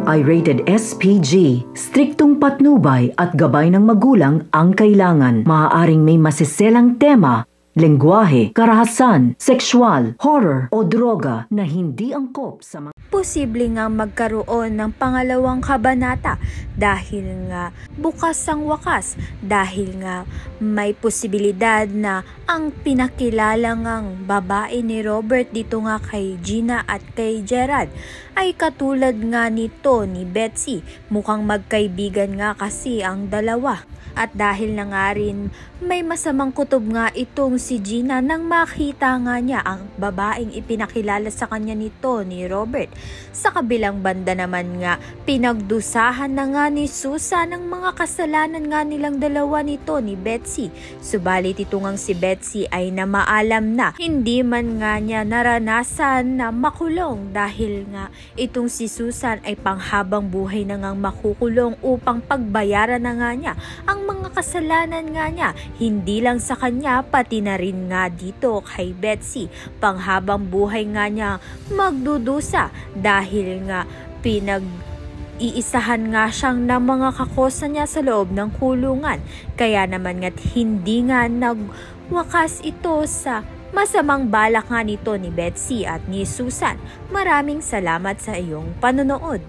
ay rated SPG. Striktong patnubay at gabay ng magulang ang kailangan. Maaaring may masiselang tema, lengguwahe, karahasan, sexual, horror o droga na hindi angkop sa mga posible nga magkaroon ng pangalawang kabanata dahil nga bukas ang wakas, dahil nga may posibilidad na ang pinakilala ngang babae ni Robert dito nga kay Gina at kay Gerald ay katulad nga nito ni Betsy. Mukhang magkaibigan nga kasi ang dalawa. At dahil na nga rin may masamang kutob nga itong si Gina nang makita nga niya ang babaeng ipinakilala sa kanya nito ni Robert. Sa kabilang banda naman nga, pinagdusahan na nga ni Susan ang mga kasalanan nga nilang dalawa nito ni Betsy. Subalit ito ngang si Betsy ay namaalam na hindi man nga niya naranasan na makulong dahil nga itong si Susan ay panghabang buhay na ngang makukulong upang pagbayaran na nga niya ang mga kasalanan nga niya, hindi lang sa kanya pati na rin nga dito kay Betsy. Panghabang buhay nga niya magdudusa dahil nga iisahan nga siyang ng mga kakosa niya sa loob ng kulungan. Kaya naman nga't hindi nga nagwakas ito sa masamang balak nga nito ni Betsy at ni Susan. Maraming salamat sa iyong panonood.